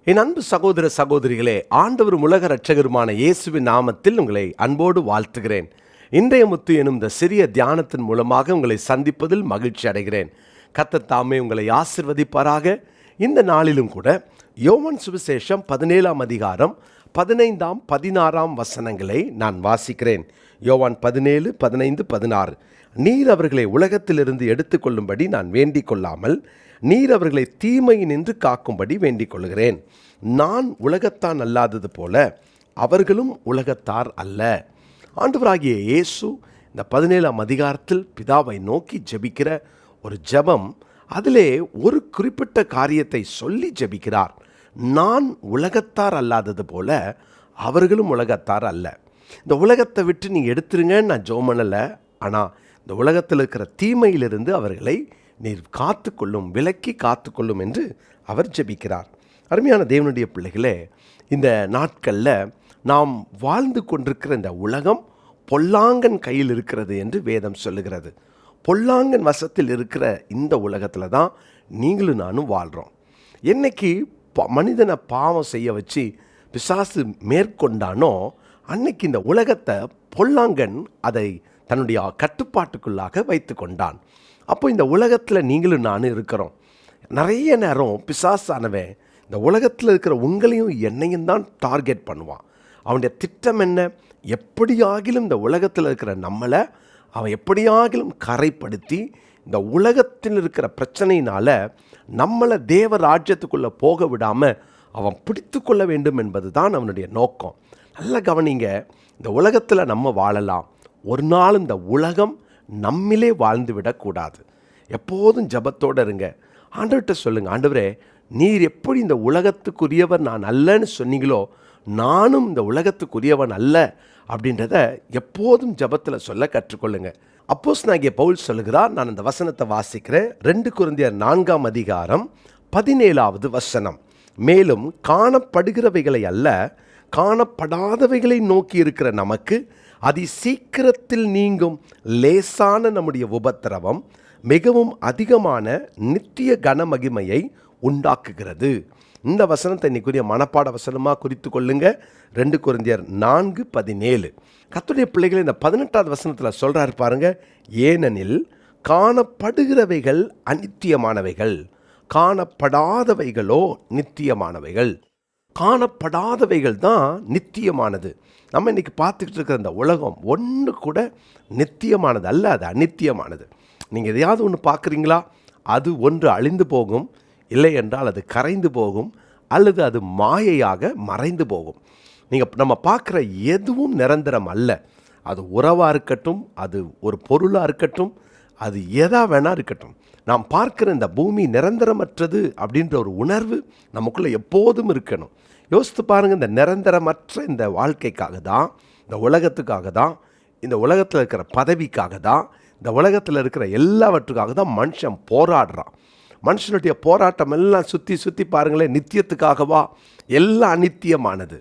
என் அன்பு சகோதர சகோதரிகளே, ஆண்டவரும் உலக இரட்சகருமான இயேசுவின் நாமத்தில் உங்களை அன்போடு வாழ்த்துகிறேன். இன்றைய முத்து எனும் இந்த சிறிய தியானத்தின் மூலமாக உங்களை சந்திப்பதில் மகிழ்ச்சி அடைகிறேன். கர்த்தர் தாமே உங்களை ஆசிர்வதிப்பாராக. இந்த நாளிலும் கூட யோவான் சுவிசேஷம் 17ஆம் அதிகாரம் 15ஆம் 16ஆம் வசனங்களை நான் வாசிக்கிறேன். யோவான் 17, 15, 16. நீர் அவர்களை உலகத்திலிருந்து எடுத்துக்கொள்ளும்படி நான் வேண்டிக் கொள்ளாமல் நீர் அவர்களை தீமையினின்று காக்கும்படி வேண்டிக் கொள்கிறேன். நான் உலகத்தான் அல்லாதது போல அவர்களும் உலகத்தார் அல்ல. ஆண்டவராகிய இயேசு இந்த 17ஆம் அதிகாரத்தில் பிதாவை நோக்கி ஜெபிக்கிற ஒரு ஜெபம், அதிலே ஒரு குறிப்பிட்ட காரியத்தை சொல்லி ஜெபிக்கிறார். நான் உலகத்தார் அல்லாதது போல அவர்களும் உலகத்தார் அல்ல. இந்த உலகத்தை விட்டு நீ எடுத்துருங்கன்னு நான் ஜெபம் பண்ணலை. ஆனால் இந்த உலகத்தில் இருக்கிற தீமையிலிருந்து அவர்களை நீர் காத்துக்கொள்ளும், விலக்கி காத்துக்கொள்ளும் என்று அவர் ஜெபிக்கிறார். அருமையான தேவனுடைய பிள்ளைகளே, இந்த நாட்களில் நாம் வாழ்ந்து கொண்டிருக்கிற இந்த உலகம் பொல்லாங்கன் கையில் இருக்கிறது என்று வேதம் சொல்லுகிறது. பொல்லாங்கன் வசத்தில் இருக்கிற இந்த உலகத்தில் தான் நீங்களும் நானும் வாழ்கிறோம். என்னைக்கு மனிதனை பாவம் செய்ய வச்சு பிசாசு மேற்கொண்டானோ அன்னைக்கு இந்த உலகத்தை பொல்லாங்கன் அதை தன்னுடைய கட்டுப்பாட்டுக்குள்ளாக வைத்து கொண்டான். அப்போ இந்த உலகத்தில் நீங்களும் நானும் இருக்கிறோம். நிறைய நேரம் பிசாசானவன் இந்த உலகத்தில் இருக்கிற உங்களையும் என்னையும் தான் டார்கெட் பண்ணுவான். அவனுடைய திட்டம் என்ன? எப்படியாகிலும் இந்த உலகத்தில் இருக்கிற நம்மளை அவன் எப்படியாகிலும் கரைப்படுத்தி இந்த உலகத்தில் இருக்கிற பிரச்சனையினால் நம்மளை தேவ ராஜ்யத்துக்குள்ளே போக விடாமல் அவன் பிடித்து கொள்ள வேண்டும் என்பது தான் அவனுடைய நோக்கம். நல்லா கவனிங்க, இந்த உலகத்தில் நம்ம வாழலாம். ஒரு நாள் இந்த உலகம் நம்மிலே வாழ்ந்து விடக்கூடாது. எப்போதும் ஜபத்தோடு இருங்க. ஆண்டவர்கிட்ட சொல்லுங்கள், ஆண்டவரே நீர் எப்படி இந்த உலகத்துக்குரியவர் நான் அல்லன்னு சொன்னீங்களோ நானும் இந்த உலகத்துக்குரியவன் அல்ல அப்படின்றத எப்போதும் ஜபத்தில் சொல்ல கற்றுக்கொள்ளுங்க. அப்போஸ்தலனாகிய பவுல் சொல்லுகிறார். நான் அந்த வசனத்தை வாசிக்கிறேன். 2 கொரிந்தியர் 4ஆம் அதிகாரம் 17ஆவது வசனம். மேலும் காணப்படுகிறவைகளை அல்ல காணப்படாதவைகளை நோக்கி இருக்கிற நமக்கு அதி சீக்கிரத்தில் நீங்கும் லேசான நம்முடைய உபத்திரவம் மிகவும் அதிகமான நித்திய கனமகிமையை உண்டாக்குகிறது. இந்த வசனத்தை இன்னைக்குரிய மனப்பாட வசனமாக குறித்து கொள்ளுங்க. 2 கொரிந்தியர் 4:17. கர்த்தருடைய பிள்ளைகளை இந்த 18ஆவது வசனத்தில் சொல்கிறாரு பாருங்க. ஏனெனில் காணப்படுகிறவைகள் அநித்தியமானவைகள், காணப்படாதவைகளோ நித்தியமானவைகள். காணப்படாதவைகள் தான் நித்தியமானது. நம்ம இன்றைக்கி பார்த்துக்கிட்டு இருக்கிற இந்த உலகம் ஒன்று கூட நித்தியமானது அல்ல, அது அநித்தியமானது. நீங்கள் எதையாவது ஒன்று பார்க்குறீங்களா? அது ஒன்று அழிந்து போகும், இல்லை என்றால் அது கரைந்து போகும், அல்லது அது மாயையாக மறைந்து போகும். நம்ம பார்க்குற எதுவும் நிரந்தரம் அல்ல. அது உறவாக இருக்கட்டும், அது ஒரு பொருளாக இருக்கட்டும், அது எதா வேணா இருக்கட்டும். நாம் பார்க்குற இந்த பூமி நிரந்தரமற்றது அப்படின்ற ஒரு உணர்வு நமக்குள்ளே எப்போதும் இருக்கணும். யோசித்து பாருங்கள், இந்த நிரந்தரமற்ற இந்த வாழ்க்கைக்காக தான், இந்த உலகத்துக்காக தான், இந்த உலகத்தில் இருக்கிற பதவிக்காக தான், இந்த உலகத்தில் இருக்கிற எல்லாவற்றுக்காக தான் மனுஷன் போராடுறான். மனுஷனுடைய போராட்டம் எல்லாம் சுற்றி பாருங்களேன், நித்தியத்துக்காகவா? எல்லாம் அநித்தியமானது.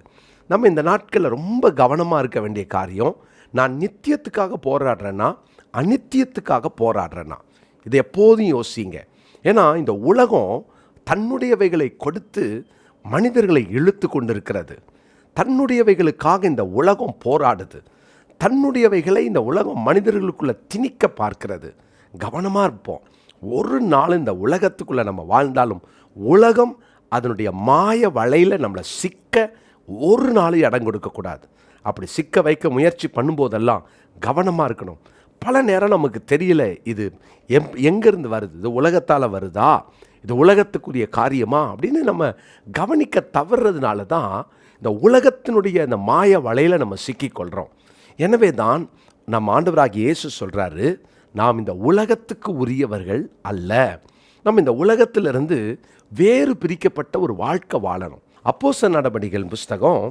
நம்ம இந்த நாட்களில் ரொம்ப கவனமாக இருக்க வேண்டிய காரியம், நான் நித்தியத்துக்காக போராடுறேன்னா அநித்தியத்துக்காக போராடுறேன்னா, இது எப்போதும் யோசிங்க. ஏன்னா இந்த உலகம் தன்னுடையவைகளை கொடுத்து மனிதர்களை இழுத்து கொண்டிருக்கிறது. தன்னுடையவைகளுக்காக இந்த உலகம் போராடுது. தன்னுடையவைகளை இந்த உலகம் மனிதர்களுக்குள்ளே திணிக்க பார்க்கிறது. கவனமாக இருப்போம். ஒரு நாள் இந்த உலகத்துக்குள்ளே நம்ம வாழ்ந்தாலும் உலகம் அதனுடைய மாய வலையில் நம்மளை சிக்க ஒரு நாளும் இடம் கொடுக்கக்கூடாது. அப்படி சிக்க வைக்க முயற்சி பண்ணும்போதெல்லாம் கவனமாக இருக்கணும். பல நேரம் நமக்கு தெரியல இது எங்கேருந்து வருது, இது உலகத்தால் வருதா, இது உலகத்துக்குரிய காரியமா அப்படின்னு நம்ம கவனிக்க தவறுறதுனால தான் இந்த உலகத்தினுடைய இந்த மாய வலையில் நம்ம சிக்கிக்கொள்கிறோம். எனவே தான் நம்ம ஆண்டவராகிய இயேசு சொல்கிறாரு, நாம் இந்த உலகத்துக்கு உரியவர்கள் அல்ல. நம்ம இந்த உலகத்திலிருந்து வேறு பிரிக்கப்பட்ட ஒரு வாழ்க்கை வாழணும். அப்போஸ்தலர் நடபடிகள் புஸ்தகம்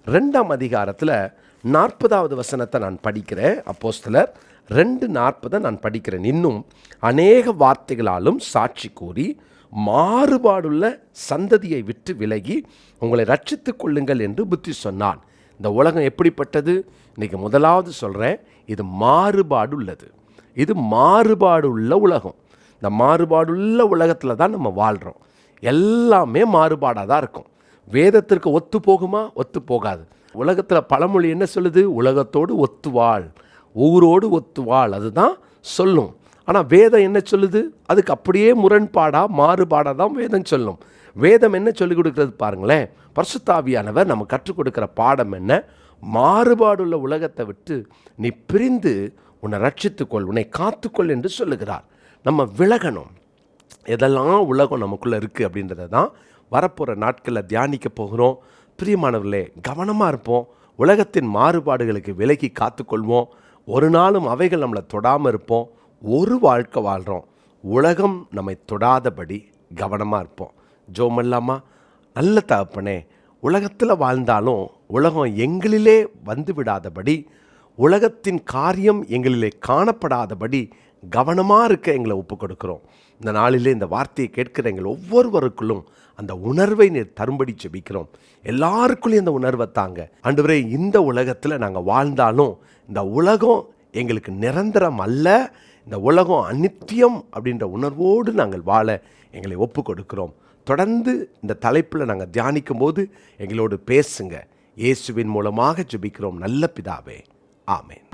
2ஆம் அதிகாரத்தில் 40ஆவது வசனத்தை நான் படிக்கிறேன். அப்போஸ்தலர் 2:40 நான் படிக்கிறேன். இன்னும் அநேக வார்த்தைகளாலும் சாட்சி கூறி மாறுபாடுள்ள சந்ததியை விட்டு விலகி உங்களை ரட்சித்து கொள்ளுங்கள் என்று புத்தி சொன்னான். இந்த உலகம் எப்படிப்பட்டது? இன்றைக்கி முதலாவது சொல்கிறேன், இது மாறுபாடு உள்ளது. இது மாறுபாடு உள்ள உலகம். இந்த மாறுபாடுள்ள உலகத்தில் தான் நம்ம வாழ்கிறோம். எல்லாமே மாறுபாடாக தான் இருக்கும். வேதத்திற்கு ஒத்து போகுமா? ஒத்து போகாது. உலகத்தில் பழமொழி என்ன சொல்லுது? உலகத்தோடு ஒத்துவாள், ஊரோடு ஒத்துவாள், அதுதான் சொல்லும். ஆனால் வேதம் என்ன சொல்லுது? அதுக்கு அப்படியே முரண்பாடாக மாறுபாடாக தான் வேதம் சொல்லும். வேதம் என்ன சொல்லிக் கொடுக்கிறது பாருங்களேன். பரிசுத்த ஆவியானவர் நம்ம கற்றுக் கொடுக்குற பாடம் என்ன? மாறுபாடுள்ள உலகத்தை விட்டு நீ பிரிந்து உன்னை ரட்சித்துக்கொள், உன்னை காத்துக்கொள் என்று சொல்லுகிறார். நம்ம விலகணும். எதெல்லாம் உலகம் நமக்குள்ளே இருக்குது அப்படின்றத தான் வரப்போகிற நாட்களில் தியானிக்க போகிறோம். பிரியமானவர்களே, கவனமாக இருப்போம். உலகத்தின் மாறுபாடுகளுக்கு விலகி காத்துக்கொள்வோம். ஒரு நாளும் அவைகள் நம்மளை தொடாமல் இருப்போம். ஒரு வாழ்க்கை வாழ்கிறோம், உலகம் நம்மை தொடாதபடி கவனமாக இருப்போம். ஜோமல்லாமா? நல்ல தகப்பனே, உலகத்தில் வாழ்ந்தாலும் உலகம் எங்களிலே வந்து விடாதபடி, உலகத்தின் காரியம் எங்களிலே காணப்படாதபடி கவனமாக இருக்க எங்களை ஒப்பு கொடுக்குறோம். இந்த நாளிலே இந்த வார்த்தையை கேட்கிற எங்கள் ஒவ்வொருவருக்குள்ளும் அந்த உணர்வை நீர் தரும்படி ஜெபிக்கிறோம். எல்லாருக்குள்ளேயும் அந்த உணர்வை தாங்க ஆண்டவரே. இந்த உலகத்தில் நாங்கள் வாழ்ந்தாலும் இந்த உலகம் எங்களுக்கு நிரந்தரம் அல்ல, இந்த உலகம் அநித்தியம் அப்படின்ற உணர்வோடு நாங்கள் வாழ எங்களை ஒப்பு கொடுக்கிறோம். தொடர்ந்து இந்த தலைப்பில் நாங்கள் தியானிக்கும் போது எங்களோடு பேசுங்க. இயேசுவின் மூலமாக ஜெபிக்கிறோம் நல்ல பிதாவே, ஆமென்.